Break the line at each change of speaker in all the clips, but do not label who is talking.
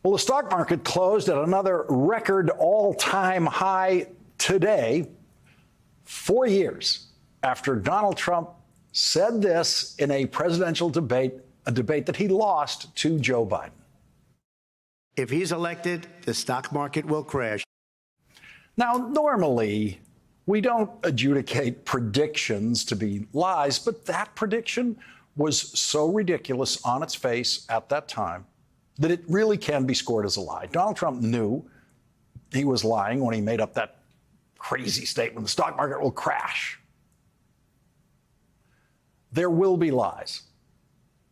Well, the stock market closed at another record all-time high today, 4 years after Donald Trump said this in a presidential debate, a debate that he lost to Joe Biden.
If he's elected, the stock market will crash.
Now, normally, we don't adjudicate predictions to be lies, but that prediction was so ridiculous on its face at that time that it really can be scored as a lie. Donald Trump knew he was lying when he made up that crazy statement, the stock market will crash. There will be lies.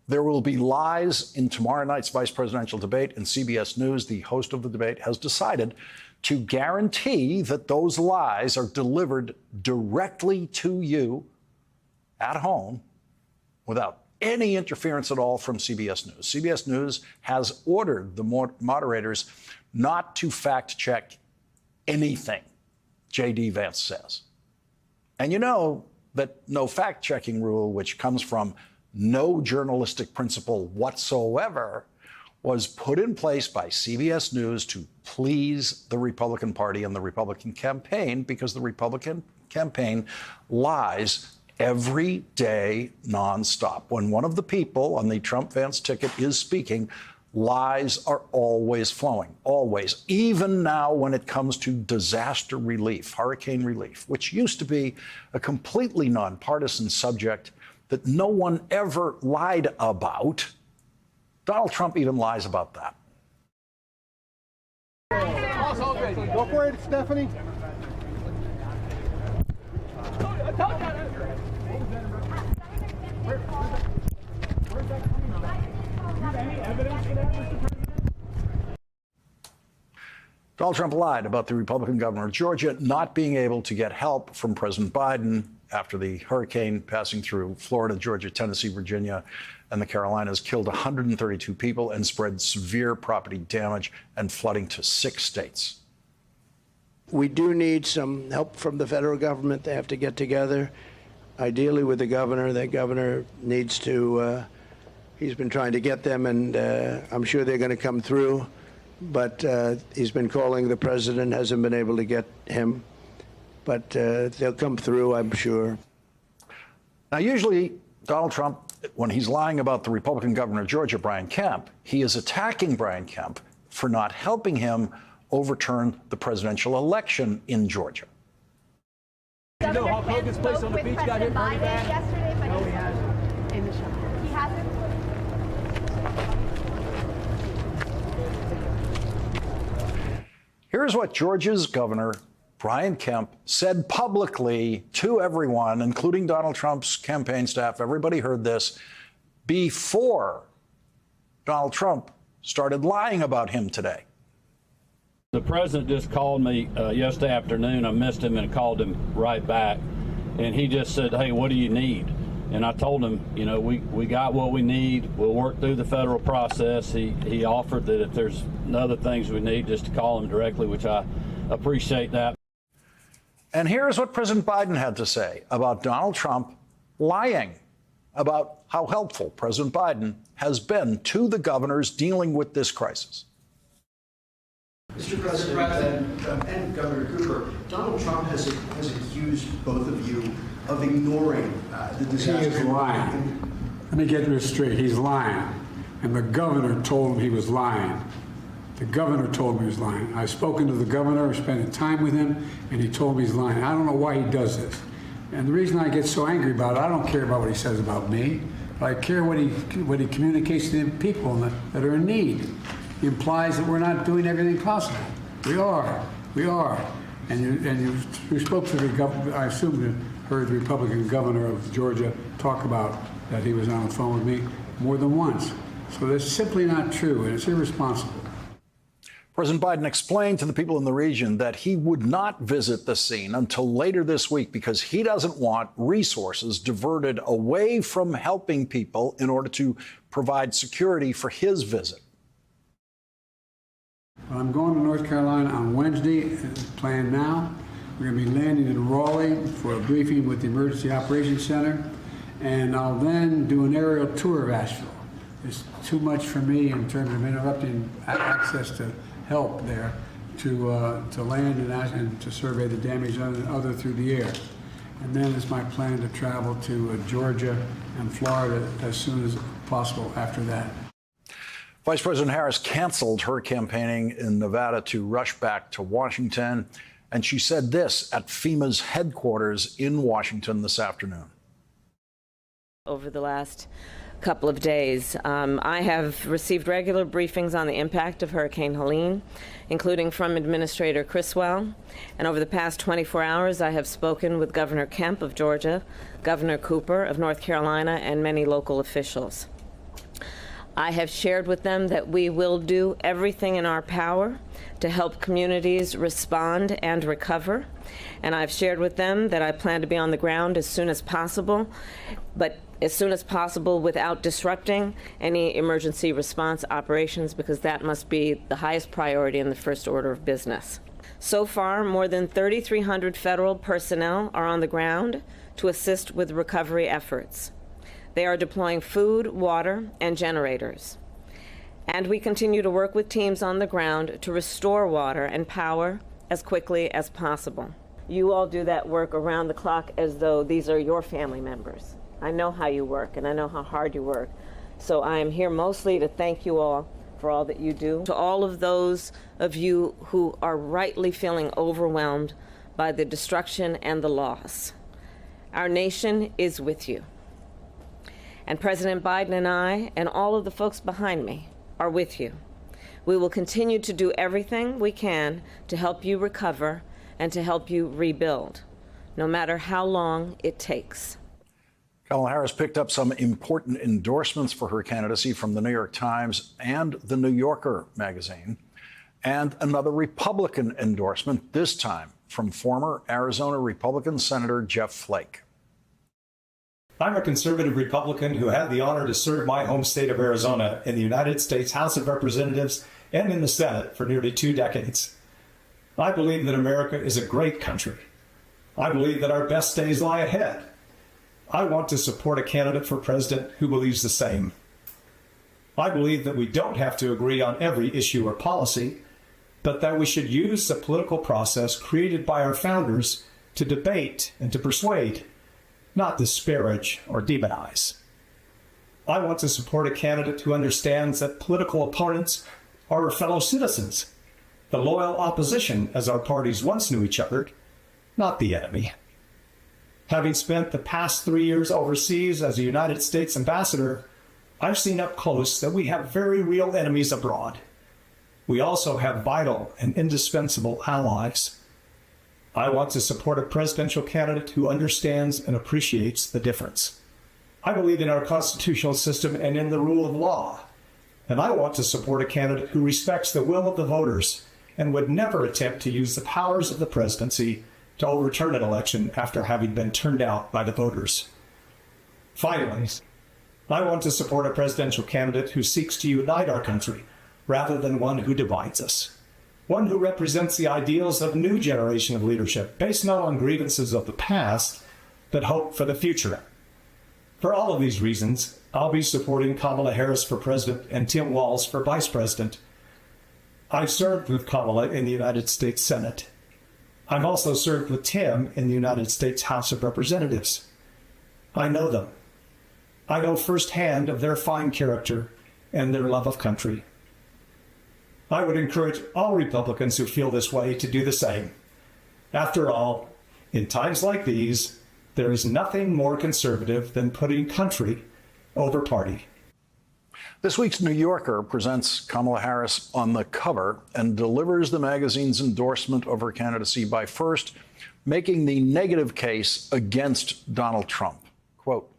There will be lies in tomorrow night's vice presidential debate, and CBS News, the host of the debate, has decided to guarantee that those lies are delivered directly to you at home without any interference at all from CBS News. CBS News has ordered the moderators not to fact-check anything J.D. Vance says. And you know that no fact-checking rule, which comes from no journalistic principle whatsoever, was put in place by CBS News to please the Republican Party and the Republican campaign, because the Republican campaign lies every day, nonstop. When one of the people on the Trump-Vance ticket is speaking, lies are always flowing, always. Even now when it comes to disaster relief, hurricane relief, which used to be a completely nonpartisan subject that no one ever lied about. Donald Trump even lies about that.
Go for it, Stephanie.
Donald Trump lied about the Republican governor of Georgia not being able to get help from President Biden after the hurricane passing through Florida, Georgia, Tennessee, Virginia, and the Carolinas killed 132 people and spread severe property damage and flooding to 6 states.
We do need some help from the federal government. They have to get together, ideally with the governor. The governor needs to, he's been trying to get them, and I'm sure they're going to come through. But he's been calling the president, hasn't been able to get him. But they'll come through, I'm sure.
Now, usually, Donald Trump, when he's lying about the Republican governor of Georgia, Brian Kemp, he is attacking Brian Kemp for not helping him overturn the presidential election in Georgia.
You know Hulk Hogan's place on the beach got hit pretty bad?
Yesterday, but
no, he hasn't.
In the show. He hasn't.
Here's what Georgia's governor, Brian Kemp, said publicly to everyone, including Donald Trump's campaign staff. Everybody heard this before Donald Trump started lying about him today.
The president just called me yesterday afternoon. I missed him and called him right back. And he just said, hey, what do you need? And I told him, you know, we got what we need. We'll work through the federal process. He offered that if there's other things we need, just to call him directly, which I appreciate that.
And here's what President Biden had to say about Donald Trump lying about how helpful President Biden has been to the governors dealing with this crisis.
Mr. President and Governor Cooper, Donald Trump has accused both of you of ignoring the disaster.
He is lying. Let me get this straight. He's lying. And the governor told him he was lying. The governor told me he was lying. I've spoken to the governor, spending time with him, and he told me he's lying. I don't know why he does this. And the reason I get so angry about it, I don't care about what he says about me, but I care what he communicates to the people that are in need. He implies that we're not doing everything possible. We are. We are. And you spoke to the governor, I assume you heard the Republican governor of Georgia talk about that he was on the phone with me more than once. So that's simply not true, and it's irresponsible.
President Biden explained to the people in the region that he would not visit the scene until later this week because he doesn't want resources diverted away from helping people in order to provide security for his visit.
I'm going to North Carolina on Wednesday, planned now. We're going to be landing in Raleigh for a briefing with the Emergency Operations Center, and I'll then do an aerial tour of Asheville. is too much for me in terms of interrupting access to help there to land and to survey the damage other through the air. And then it's my plan to travel to Georgia and Florida as soon as possible after that.
Vice President Harris canceled her campaigning in Nevada to rush back to Washington. And she said this at FEMA's headquarters in Washington this afternoon.
Over the last couple of days, I have received regular briefings on the impact of Hurricane Helene, including from Administrator Criswell. And over the past 24 hours, I have spoken with Governor Kemp of Georgia, Governor Cooper of North Carolina, and many local officials. I have shared with them that we will do everything in our power to help communities respond and recover. And I've shared with them that I plan to be on the ground as soon as possible, but as soon as possible without disrupting any emergency response operations, because that must be the highest priority in the first order of business. So far, more than 3,300 federal personnel are on the ground to assist with recovery efforts. They are deploying food, water, and generators. And we continue to work with teams on the ground to restore water and power as quickly as possible. You all do that work around the clock as though these are your family members. I know how you work, and I know how hard you work. So I am here mostly to thank you all for all that you do. To all of those of you who are rightly feeling overwhelmed by the destruction and the loss, our nation is with you. And President Biden and I, and all of the folks behind me, are with you. We will continue to do everything we can to help you recover and to help you rebuild, no matter how long it takes.
Kamala Harris picked up some important endorsements for her candidacy from the New York Times and the New Yorker magazine, and another Republican endorsement, this time from former Arizona Republican Senator Jeff Flake.
I'm a conservative Republican who had the honor to serve my home state of Arizona in the United States House of Representatives and in the Senate for nearly 2 decades. I believe that America is a great country. I believe that our best days lie ahead. I want to support a candidate for president who believes the same. I believe that we don't have to agree on every issue or policy, but that we should use the political process created by our founders to debate and to persuade, not disparage or demonize. I want to support a candidate who understands that political opponents are our fellow citizens, the loyal opposition as our parties once knew each other, not the enemy. Having spent the past 3 years overseas as a United States ambassador, I've seen up close that we have very real enemies abroad. We also have vital and indispensable allies. I want to support a presidential candidate who understands and appreciates the difference. I believe in our constitutional system and in the rule of law, and I want to support a candidate who respects the will of the voters and would never attempt to use the powers of the presidency to overturn an election after having been turned out by the voters. Finally, I want to support a presidential candidate who seeks to unite our country rather than one who divides us. One who represents the ideals of a new generation of leadership based not on grievances of the past, but hope for the future. For all of these reasons, I'll be supporting Kamala Harris for president and Tim Walz for vice president. I've served with Kamala in the United States Senate. I've also served with Tim in the United States House of Representatives. I know them. I know firsthand of their fine character and their love of country. I would encourage all Republicans who feel this way to do the same. After all, in times like these, there is nothing more conservative than putting country over party.
This week's New Yorker presents Kamala Harris on the cover and delivers the magazine's endorsement of her candidacy by first making the negative case against Donald Trump. Quote,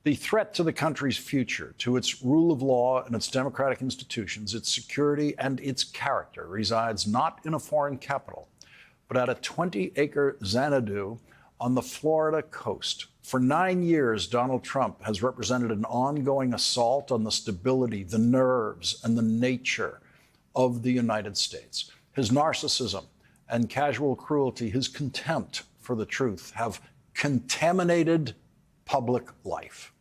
"The threat to the country's future, to its rule of law and its democratic institutions, its security and its character resides not in a foreign capital, but at a 20-acre Xanadu on the Florida coast. For 9 years, Donald Trump has represented an ongoing assault on the stability, the nerves, and the nature of the United States. His narcissism and casual cruelty, his contempt for the truth have contaminated public life.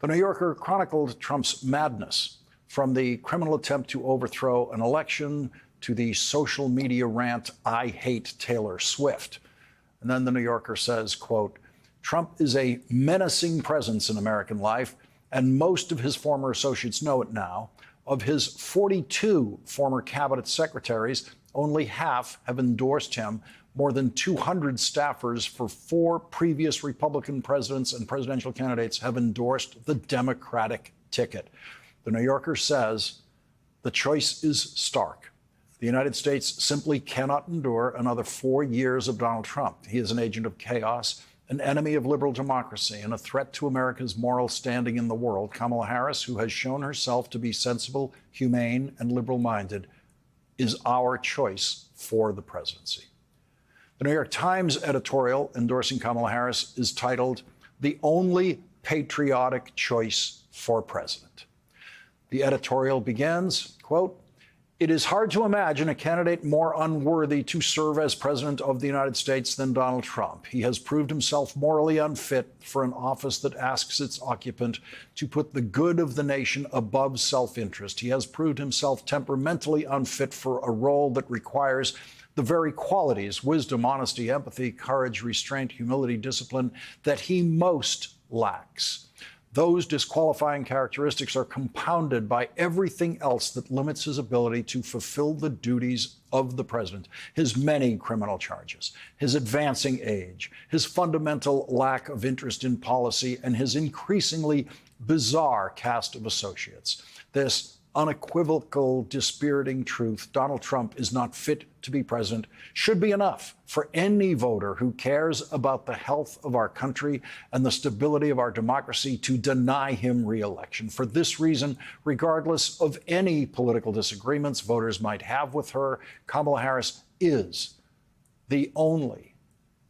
The New Yorker chronicled Trump's madness, from the criminal attempt to overthrow an election to the social media rant, "I hate Taylor Swift." And then the New Yorker says, quote, "Trump is a menacing presence in American life, and most of his former associates know it now. Of his 42 former cabinet secretaries, only half have endorsed him. More than 200 staffers for 4 previous Republican presidents and presidential candidates have endorsed the Democratic ticket." The New Yorker says the choice is stark. The United States simply cannot endure another 4 years of Donald Trump. He is an agent of chaos, an enemy of liberal democracy, and a threat to America's moral standing in the world. Kamala Harris, who has shown herself to be sensible, humane, and liberal-minded, is our choice for the presidency. The New York Times editorial endorsing Kamala Harris is titled, "The Only Patriotic Choice for President." The editorial begins, quote, "It is hard to imagine a candidate more unworthy to serve as president of the United States than Donald Trump. He has proved himself morally unfit for an office that asks its occupant to put the good of the nation above self-interest. He has proved himself temperamentally unfit for a role that requires the very qualities, wisdom, honesty, empathy, courage, restraint, humility, discipline, that he most lacks. Those disqualifying characteristics are compounded by everything else that limits his ability to fulfill the duties of the president: his many criminal charges, his advancing age, his fundamental lack of interest in policy, and his increasingly bizarre cast of associates. This unequivocal, dispiriting truth, Donald Trump is not fit to be president, should be enough for any voter who cares about the health of our country and the stability of our democracy to deny him re-election. For this reason, regardless of any political disagreements voters might have with her, Kamala Harris is the only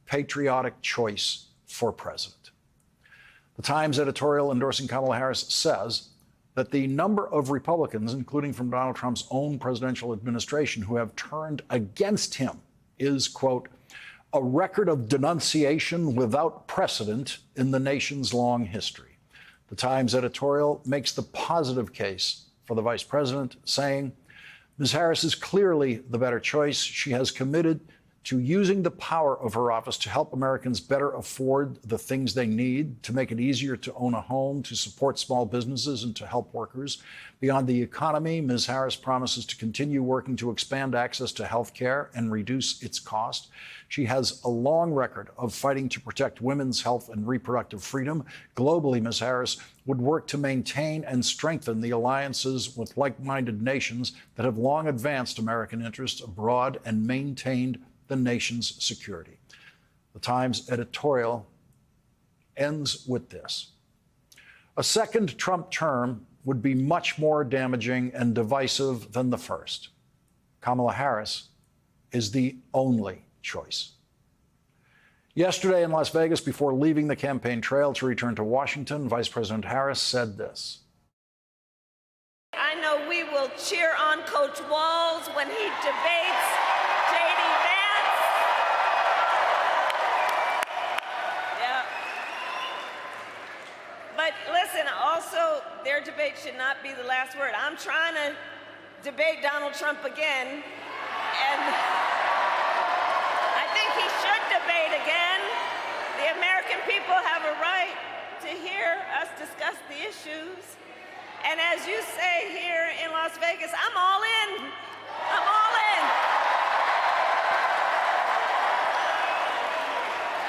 patriotic choice for president. The Times editorial endorsing Kamala Harris says that the number of Republicans, including from Donald Trump's own presidential administration, who have turned against him is, quote, "a record of denunciation without precedent in the nation's long history." The Times editorial makes the positive case for the vice president, saying, "Ms. Harris is clearly the better choice. She has committed to using the power of her office to help Americans better afford the things they need, to make it easier to own a home, to support small businesses, and to help workers. Beyond the economy, Ms. Harris promises to continue working to expand access to health care and reduce its cost. She has a long record of fighting to protect women's health and reproductive freedom. Globally, Ms. Harris would work to maintain and strengthen the alliances with like-minded nations that have long advanced American interests abroad and maintained the nation's security." The Times editorial ends with this: "A second Trump term would be much more damaging and divisive than the first. Kamala Harris is the only choice." Yesterday in Las Vegas, before leaving the campaign trail to return to Washington, Vice President Harris said this:
"I know we will cheer on Coach Walz when he debates J.D. Vance. Yeah. But listen, also, their debate should not be the last word. I'm trying to debate Donald Trump again, and I think he should debate again. The American people have a right to hear us discuss the issues. And as you say here in Las Vegas, I'm all in. I'm all in.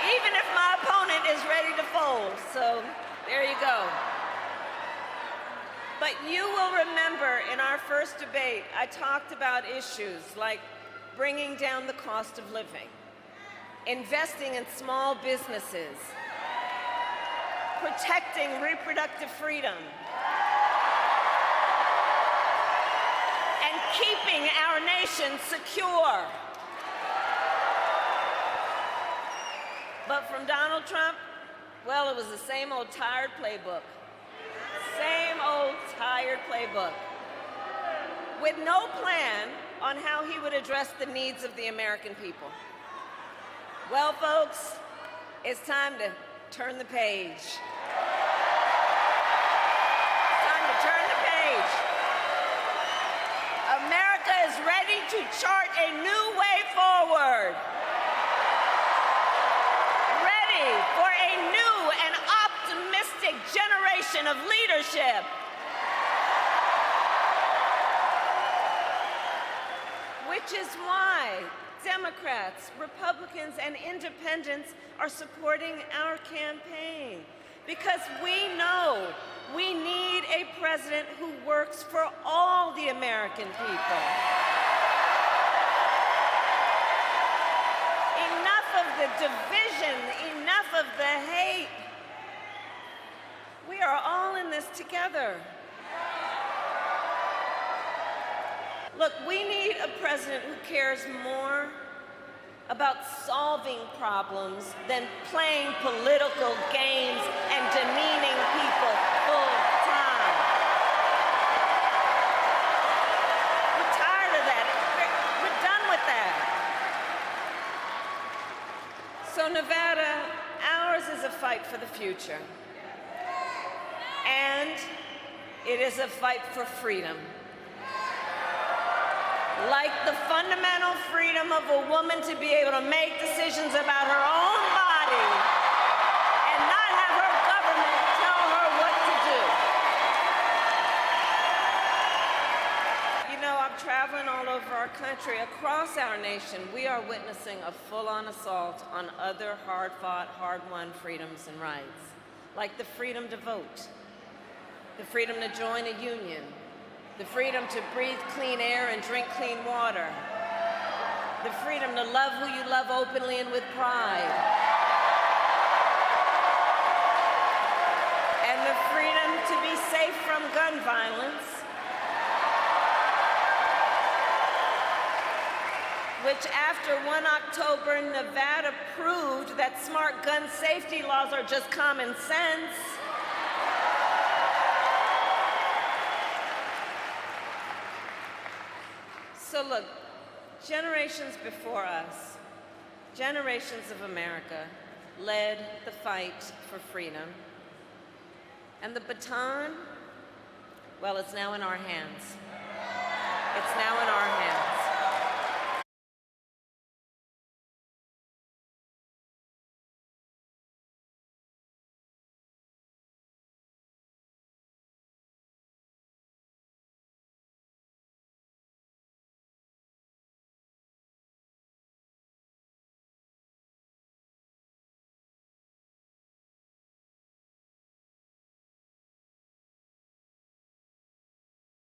Even if my opponent is ready to fold. So there you go. But you will remember in our first debate, I talked about issues like bringing down the cost of living, investing in small businesses, protecting reproductive freedom, and keeping our nation secure. But from Donald Trump, well, it was the same old tired playbook. Same old tired playbook. With no plan on how he would address the needs of the American people. Well, folks, it's time to turn the page. to chart a new way forward. Ready for a new and optimistic generation of leadership. Which is why Democrats, Republicans, and independents are supporting our campaign. Because we know we need a president who works for all the American people. Enough of the division, enough of the hate. We are all in this together. Look, we need a president who cares more about solving problems than playing political games and demeaning people full time. We're tired of that. We're done with that. So Nevada, ours is a fight for the future. And it is a fight for freedom. Like the fundamental freedom of a woman to be able to make decisions about her own body and not have her government tell her what to do. You know, I'm traveling all over our country. Across our nation, we are witnessing a full-on assault on other hard-fought, hard-won freedoms and rights, like the freedom to vote, the freedom to join a union, the freedom to breathe clean air and drink clean water, the freedom to love who you love openly and with pride, and the freedom to be safe from gun violence, which after 1 October, Nevada proved that smart gun safety laws are just common sense. So look, generations before us, generations of America led the fight for freedom. And the baton, well, it's now in our hands. It's now in